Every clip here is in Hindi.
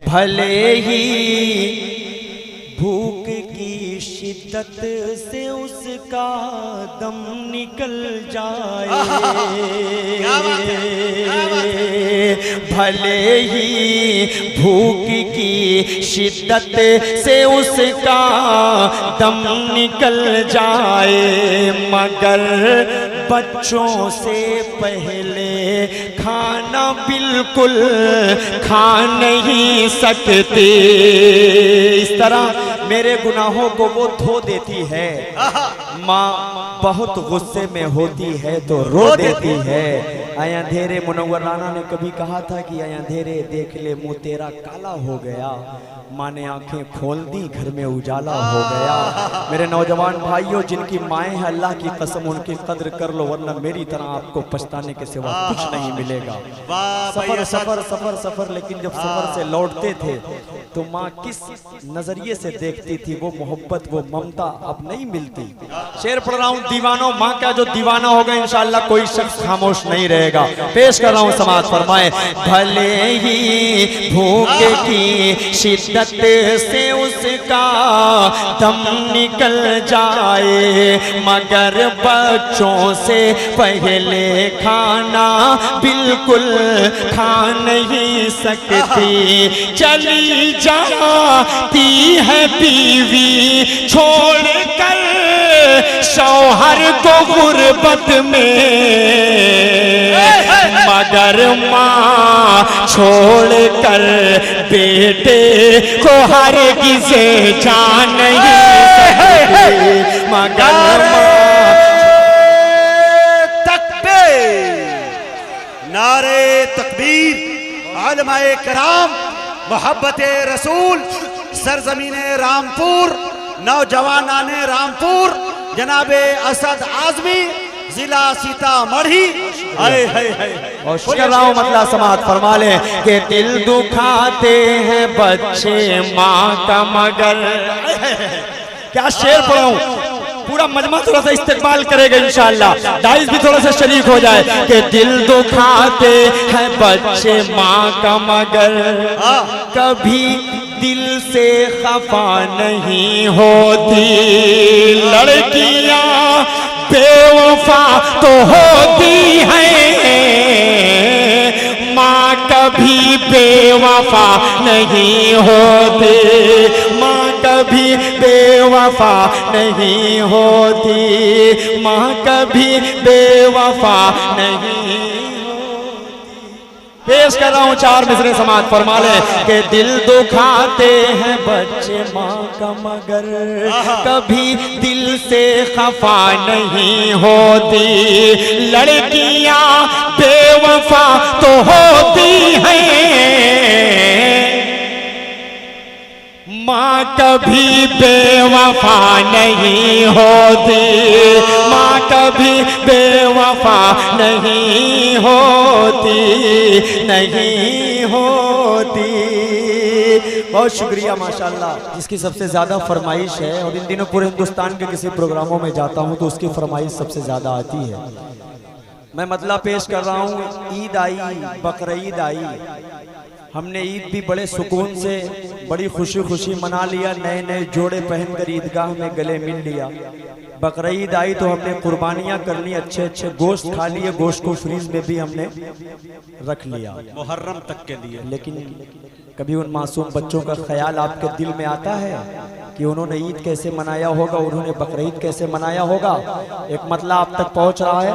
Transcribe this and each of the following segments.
भले ही भूख की शिद्दत से उसका दम निकल जाए, भले ही भूख की शिद्दत से उसका दम निकल जाए, मगर बच्चों से पहले खाना बिल्कुल खा नहीं सकते। इस तरह मेरे गुनाहों को वो धो देती है। माँ बहुत गुस्से में होती है तो रो देती है। आया अंधेरे मुनव्वर राना ने कभी कहा था कि आया अंधेरे देख ले मुंह तेरा काला हो गया, माँ ने आंखें खोल दी घर में उजाला हो गया। मेरे नौजवान भाइयों, जिनकी माएँ हैं अल्लाह की कसम उनकी कद्र कर लो, वरना मेरी तरह आपको पछताने के सिवा कुछ नहीं मिलेगा। सफर सफर सफर सफर, लेकिन जब सफर से लौटते थे तो माँ किस नजरिए से देखती थी, वो मोहब्बत वो ममता अब नहीं मिलती। शेर पढ़ रहा हूँ दीवानों, माँ का जो दीवाना होगा इंशाअल्लाह कोई शख्स खामोश नहीं रहेगा। पेश कर रहा हूँ समाज फरमाए, भले ही भूख की शिद्दत से उसका दम निकल जाए, मगर बच्चों से पहले खाना बिल्कुल खा नहीं सकती। चली जाती है बीवी छोड़कर शौहर को गुर्बत में, मगर माँ छोड़कर बेटे को हरगिज़ जान नहीं सकती, मगर माँ। तकबीर, नारे तकबीर, उलमाए कराम, मोहब्बत रसूल, सरजमीने रामपुर, नौजवानाने रामपुर, जनाबे असद आजमी, जिला सीतामढ़ी। और शुक्र रहा हूँ मतलब समात फरमा ले कि दिल दुखाते हैं बच्चे माँ का मगर। क्या शेर पढ़ाऊं, पूरा मजमा थोड़ा सा इस्तेमाल करेगा इंशाअल्लाह, दाइस भी थोड़ा सा शरीक हो जाए कि दिल दुखाते हैं बच्चे माँ का मगर, कभी दिल से खफा नहीं होती, लड़कियां बेवफा तो होती हैं, माँ कभी बेवफा नहीं होती, माँ कभी बेवफा नहीं होती, माँ कभी बेवफा नहीं। पेश कर रहा हूँ चार मिसरे समाज फरमा ले कि दिल दुखाते हैं बच्चे माँ का मगर, कभी दिल से खफा नहीं होती, लड़कियां बेवफा तो होती हैं, माँ कभी बेवफा नहीं होती, माँ कभी बेवफा नहीं होती, नहीं होती। बहुत शुक्रिया माशाल्लाह। जिसकी सबसे ज़्यादा फरमाइश है, और इन दिनों पूरे हिंदुस्तान के किसी प्रोग्रामों में जाता हूँ तो उसकी फरमाइश सबसे ज़्यादा आती है। मैं मतलब पेश कर रहा हूँ, ईद आई, बकरीद आई, हमने ईद भी बड़े सुकून से बड़ी खुशी खुशी मना लिया, नए नए जोड़े पहनकर ईदगाह में गले मिल लिया। बकरीद आई तो हमने कुर्बानियां कर ली, अच्छे अच्छे गोश्त खा लिए, गोश्त को फ्रीज में भी हमने रख लिया मुहर्रम तक के लिए। लेकिन कभी उन मासूम बच्चों का ख्याल आपके दिल में आता है कि उन्होंने ईद कैसे मनाया होगा, उन्होंने बकरीद कैसे मनाया होगा? एक मतलब आप तक पहुंच रहा है,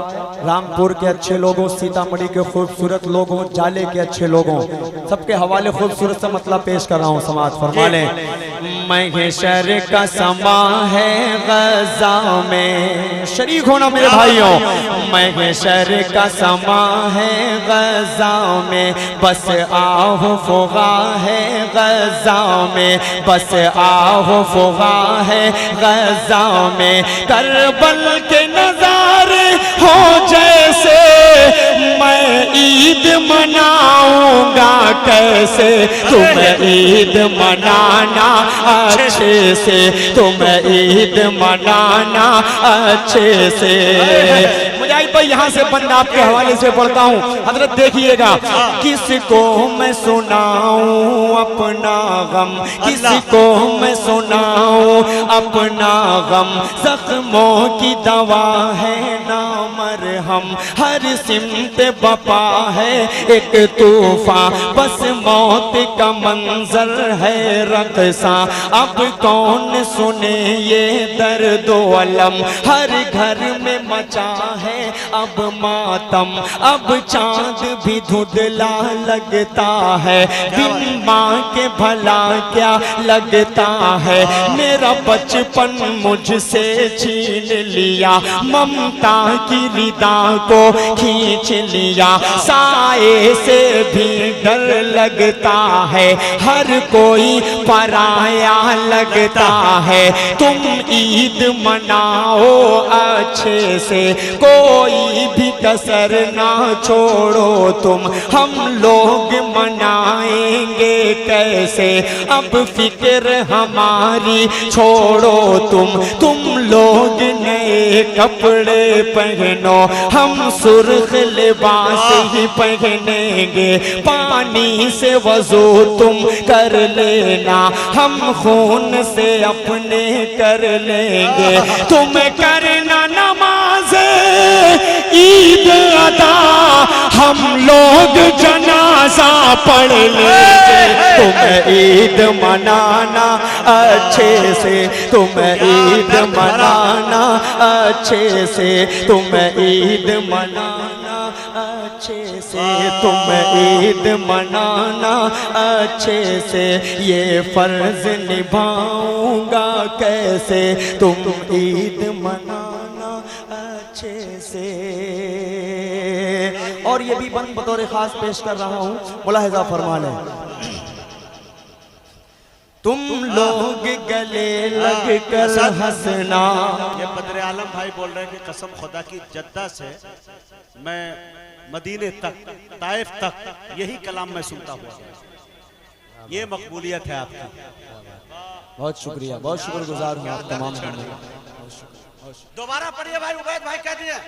रामपुर के अच्छे लोगों, सीतामढ़ी के खूबसूरत लोगों, जाले के अच्छे लोगों, सबके हवाले खूबसूरत सा मतलब पेश कर रहा हूँ समाज फरमा लें। महशर का समा है गजा में, शरीक होना मेरे भाइयों, महशर का समा है गजा में, बस आहो फुगा है गजा में, बस आहो फुगा है गजा में, करबल के नजारे हो जैसे, मैं ईद मनाऊंगा कैसे, तुम्हें ईद मनाना अच्छे से, तुम्हें ईद मनाना अच्छे से। मुजाहिद भाई यहाँ से बंद आपके हवाले से पढ़ता हूँ। हजरत देखिएगा, किसको मैं सुनाऊं अपना गम, किसको मैं सुनाऊं अपना गम, जख्मों की दवा है ना मरहम, हर सिमत बपा है एक तूफान, बस मौत का मंजर है रक़सा, अब कौन सुने ये दर्द अलम, हर घर में मचा है अब मातम, अब चांद भी धुंधला लगता है, बिन माँ के भला क्या लगता है, मेरा बचपन मुझसे छीन लिया, ममता की रिदा को खींच लिया, साए से भी डर लगता है, हर कोई पराया लगता है, तुम ईद मनाओ अच्छे से, कोई भी कसर ना छोड़ो तुम, हम लोग मनाएंगे कैसे, अब फिक्र हमारी छोड़ो तुम लोग नए कपड़े पहनो, हम सुर्ख लिबास ही पहनेंगे, पानी से वजू तुम कर लेना, हम खून से अपने कर लेंगे, तुम करना नमाज ईद अदा, हम लोग जनाजा पढ़ लेंगे, तुम ईद मनाना अच्छे से, तुम ईद मनाना अच्छे से, तुम ईद मनाना अच्छे से, तुम ईद मनाना अच्छे से, ये फर्ज निभाऊंगा कैसे, तुम ईद मनाना अच्छे से। और ये भी बंद बतौर खास पेश कर रहा हूँ, मुलाहिजा फरमा लें। तुम लोग गले लग कर हंसना। ये बदर आलम भाई बोल रहे हैं कि कसम खुदा की जद्दा से मैं मदीने तक, ताइफ तक यही कलाम मैं सुनता हुआ, ये मकबूलियत है आपकी। बहुत शुक्रिया, बहुत शुक्रगुजार हूँ आप तमाम। दोबारा पढ़िए भाई, उबैद भाई कह दिए।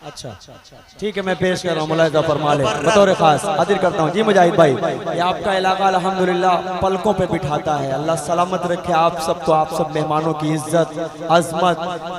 अच्छा ठीक है, मैं पेश कर रहा हूँ, मुलाहिजा फरमा ले, बतौर खास हाजिर करता हूँ। जी मुजाहिद भाई, ये आपका इलाका अल्हम्दुलिल्लाह पलकों पे बिठाता है, अल्लाह सलामत रखे आप सबको, आप सब मेहमानों की इज्जत, अजमत,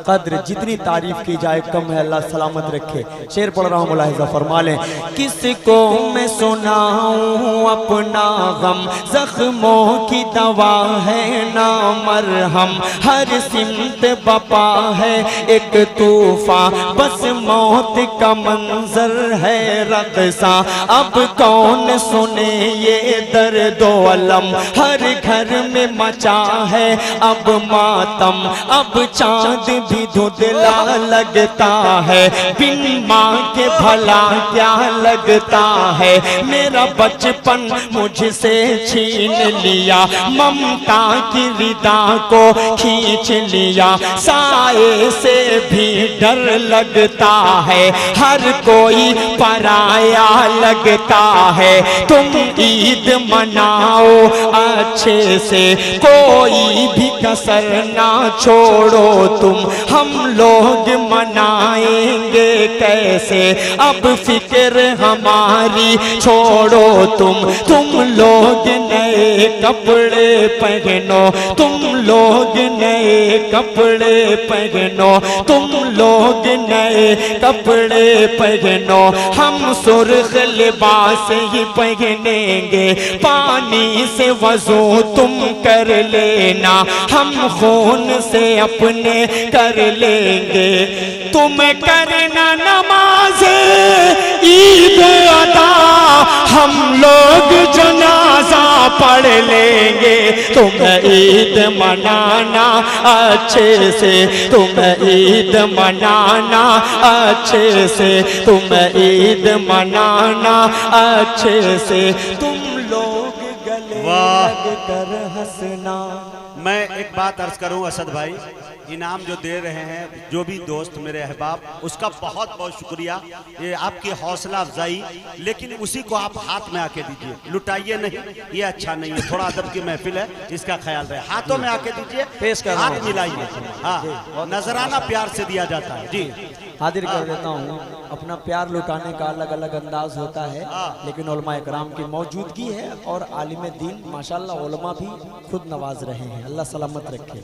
कद्र, जितनी तारीफ की जाए कम है, अल्लाह सलामत रखे। शेर पढ़ रहा हूँ, मुलाहिजा फरमा ले। किसको मैं सुनाऊं अपना गम, जख्मों की दवा है ना मरहम, हर सिमत बपा है एक तूफान, बस मौत का मंजर है रक़सा, अब कौन सुने ये दर्द अलम, हर घर में मचा है अब मातम, अब चांद भी धुंधला लगता है, बिन माँ के भला क्या लगता है, मेरा बचपन मुझसे छीन लिया, ममता की रिदा को खींच लिया, साए से भी डर लगता है, हर कोई पराया लगता है, तुम ईद मनाओ अच्छे से, कोई भी कसर ना छोड़ो तुम, हम लोग मनाएंगे कैसे, अब फिक्र हमारी छोड़ो तुम लोग नए कपड़े पहनो, तुम लोग नए कपड़े पहनो, तुम लोग नए कपड़े पहनो, हम सुर्ख लिबास ही पहनेंगे, पानी से वजू तुम कर लेना, हम खून से अपने कर लेंगे, तुम करना नमाज ईद अदा, हम लोग जनाजा पढ़ लेंगे, तुम ईद मनाना अच्छे से, तुम ईद मनाना अच्छे से, तुम ईद मनाना अच्छे से, तुम लोग गले लग कर हंसना। मैं एक बात अर्ज करूं असद भाई, इनाम जो दे रहे हैं जो भी दोस्त मेरे अहबाब, उसका बहुत बहुत शुक्रिया, ये आपकी हौसला अफजाई, लेकिन उसी को आप हाथ में आके दीजिए, लुटाइए नहीं, ये अच्छा नहीं है, थोड़ा अदब की महफिल है, इसका ख्याल रहे, हाथों में आके दीजिए, हाथ मिलाइए, हाँ, नजराना प्यार से दिया जाता है। जी हाजिर कर देता हूँ। अपना प्यार लुटाने का अलग अलग अंदाज होता है, लेकिन उलमा इकराम की मौजूदगी है और आलिम दीन माशाल्लाह उलमा भी खुद नवाज रहे हैं, अल्लाह सलामत रखे।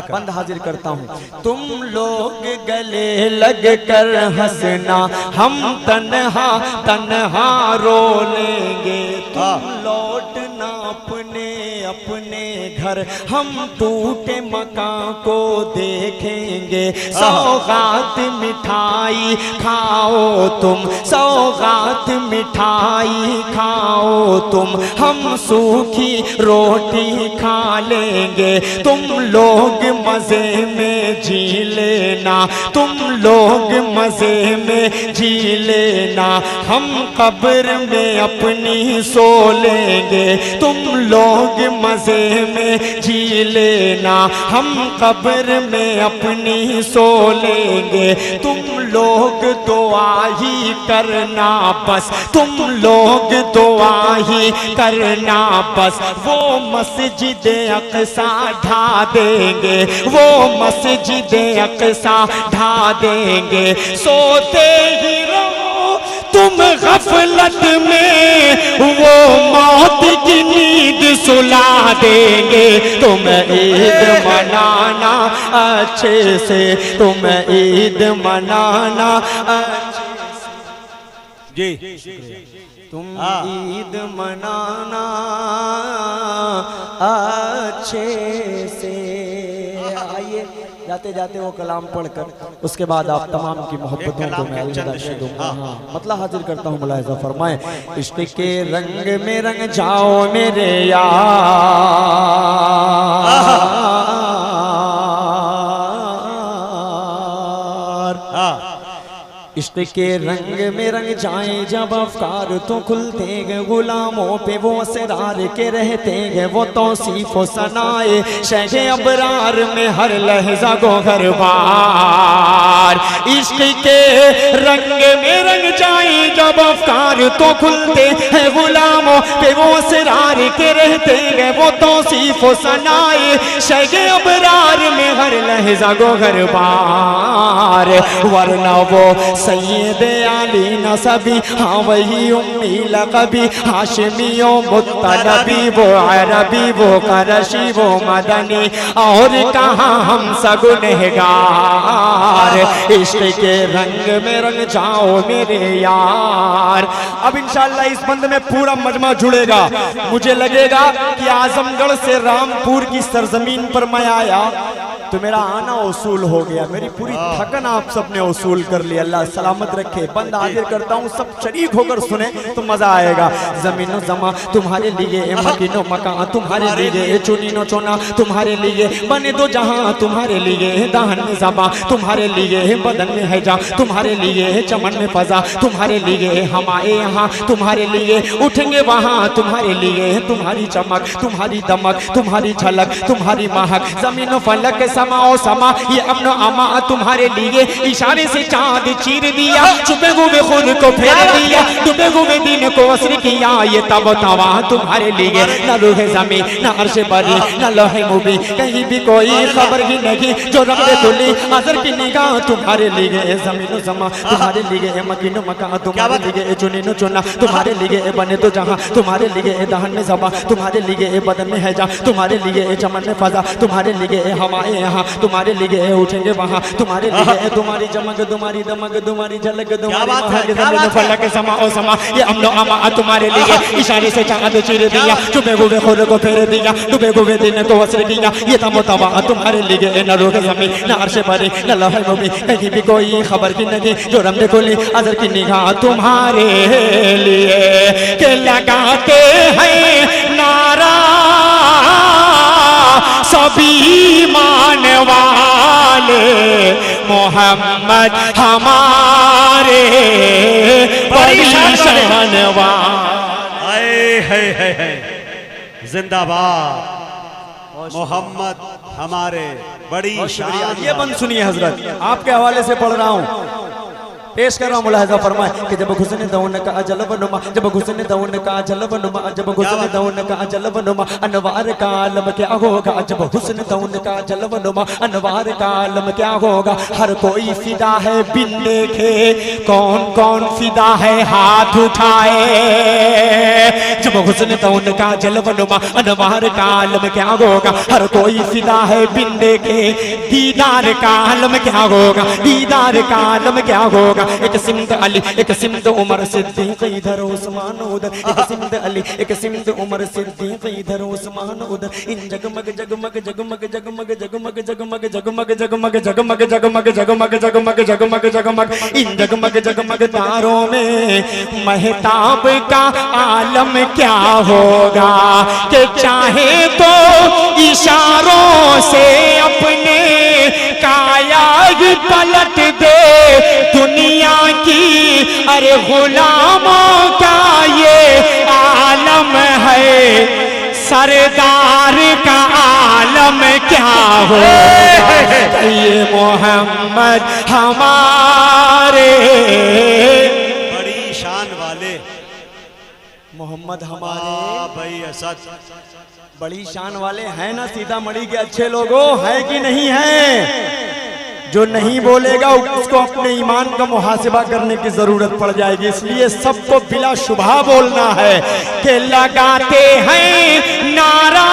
बंद हाजिर करता हूँ। तुम लोग गले लग कर हंसना, हम तन्हा तन्हा रो लेंगे। तुम लौटना अपने अपने घर, हम टूटे मकान को देखेंगे। सौगात मिठाई खाओ तुम, सौगात मिठाई खाओ तुम, हम सूखी रोटी खा लेंगे। तुम लोग मजे में जी लेना, तुम लोग मजे में जी लेना, हम कब्र में अपनी सो लेंगे। तुम लोग मजे में जी लेना, हम कब्र में अपनी सो लेंगे। तुम लोग दुआ ही करना बस, तुम लोग दुआ ही करना बस। वो मस्जिद अक़सा ढा देंगे, वो मस्जिद अक़सा ढा देंगे। सोते ही रहो तुम गफलत में, वो मौत की नींद सुला देंगे। तुम ईद मनाना अच्छे से, तुम ईद मनाना अच्छे से जी। तुम ईद मनाना अच्छे से। आइए जाते जाते वो कलाम पढ़कर उसके बाद आप तमाम की मोहब्बतों को मैं अलविदा कह दूंगा। हाँ, मतलब हाजिर करता हूँ, मुलाहिज़ा फरमाएं। इश्क के रंग में रंग जाओ मेरे यार, इश्क के रंग में रंग जाए जब अफकार तो खुलते हैं। गुलामों पे वो असरार के रहते हैं, वो तौसीफ व सनाए शह अबरार में हर लहजा गो हर बार। इश्क के रंग में रंग जाए जब अफकार तो खुलते हैं। गुलामों पे वो असरार के रहते हैं, वो तौसीफ व सनाए शह अबरार में हर लहजा गो हर बार। वरना वो सैयद आली नसबी, हाँ वही उम्मी लक़बी, हाशमियों मुत्तनबी, वो अरबी वो करशी वो मदनी, और कहाँ हम सगुनहगार। इश्क के रंग में रंग जाओ मेरे यार। अब इंशाअल्लाह इस बंद में पूरा मजमा जुड़ेगा। मुझे लगेगा कि आजमगढ़ से रामपुर की सरजमीन पर मैं आया तो मेरा आना उसूल हो गया, मेरी पूरी थकन आप सबने उसूल कर लिया। अल्लाह सलामत रखे। बंद हाजिर करता हूँ, सब शरीक होकर सुने तो मजा आएगा। जमीनो जमा तुम्हारे लिए, मकीनो मकान तुम्हारे लिए, चुनीनो चुना तुम्हारे लिए, बने दो जहां तुम्हारे लिए। दाहन में जबा तुम्हारे लिए, बदन में है जा तुम्हारे लिए, चमन में फजा तुम्हारे लिए, हम आए यहाँ तुम्हारे लिए, उठेंगे वहां तुम्हारे लिए। तुम्हारी चमक तुम्हारी दमक तुम्हारी झलक तुम्हारी महक, जमीनो फलक समाओ समा ये अमनो अमा तुम्हारे लिए। इशारे से चांद चीर दिया, छुपे हुए खुद को फेर दिया, डूबे हुए दिन को असर किया। ये तब तवा तुम्हारे लिए, न रूहे ज़मीं न अर्श बरी न लोहे मुबी, कहीं भी कोई खबर ही नहीं जो रब तुली अजर की निगाह तुम्हारे लिए। जमीनो जमा तुम्हारे लिए, मकीनो मकान तुम्हारे लिए, चुनीनो चुना तुम्हारे लिए, बने तो जहां तुम्हारे लिए। दहन में जबा तुम्हारे लिए, बदन में है जा तुम्हारे लिए, चमन में फजा तुम्हारे लिए, हमारे यहाँ तुम्हारे लिए, उठेंगे वहाँ तुम्हारे लिए। तुम्हारी चमक तुम्हारी दमक तुम्हारी झलक तुम्हारी महक, ज़मीन फलक समाओ समा ये अमनो अमा तुम्हारे लिए। इशारे से चांद चीर दिया, चुपे हुए खुद को फेर दिया, डूबे हुए दिन को असर किया। ये तमो तवा तुम्हारे लिए, न रूह ज़मीं न अर्श बरी न लौह मुबी, कहीं भी कोई खबर की नहीं जो रब खुली अजर की निगाह तुम्हारे लिए। के लगाते हैं नारा सभी मान वाले, मोहम्मद हमारे परेशान वाले। जिंदाबाद मोहम्मद हमारे बड़ी शान। ये बंद सुनिए हजरत, आपके हवाले से पढ़ रहा हूँ। पेश कर रहा हूँ, मुलाहिजा फरमाए कि जब हुस्न दौन का जलव नुमा, जब हुस्न दौन का जलव नुमा, जब हुस्न दौन का जलव नुमा, अनवार का आलम क्या होगा, जब हुस्न दौन का जलव नुमा, अनवार का आलम क्या होगा। हर कोई फिदा है बिन देखे, कौन कौन फिदा है हाथ उठाए। जब हुस्न दौन का जलव नुमा, अनवार का आलम क्या होगा। हर कोई फिदा है बिन देखे, दीदार का आलम क्या होगा, दीदार का आलम क्या होगा। एक सिमत अली, एक सिमत उमर सिद्दीक, इधर उस्मान उधर, एक सिमत अली, एक सिमत उमर सिद्दीक, इधर उस्मान उधर। इन जगमग जगमग जगमग जगमग जगमग जगमग जगमग जगमग जगमग जगमग जगमग जगमग जगमग जगमग इन जगमग जगमग तारों में महताब का आलम क्या होगा। कि चाहे तो इशारों से अपने काया पलट दे दुनिया की, अरे गुलामों का ये आलम है। सरदार का आलम क्या हो, ये मोहम्मद हमारे। बड़ी शान वाले मोहम्मद हमारे भाई असद, बड़ी शान वाले हैं ना सीतामढ़ी के अच्छे लोगों, है कि नहीं है। जो नहीं बोलेगा उसको अपने ईमान का मुहासिबा करने की जरूरत पड़ जाएगी। इसलिए सबको बिला शुबहा बोलना है कि लगाते हैं नारा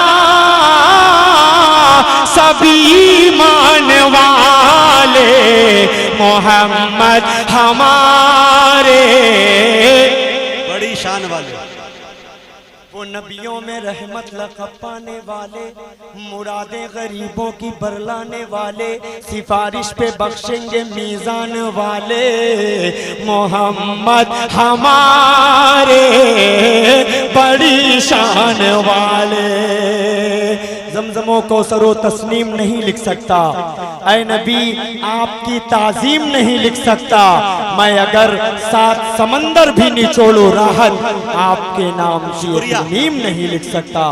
सभी ईमान वाले, मोहम्मद हमारे। बड़ी शान वाले वो नबियों में रहमत लक़ब पाने वाले, मुरादें गरीबों की बरलाने वाले, सिफारिश पे बख्शेंगे मीज़ान वाले, मोहम्मद हमारे। बड़ी शान वाले ज़मज़मो कौसरो तस्नीम नहीं लिख सकता, ऐ नबी आपकी ताज़ीम नहीं लिख सकता। मैं अगर 7 समंदर भी निचोड़ूं राहत आपके नाम की नीम नहीं लिख सकता।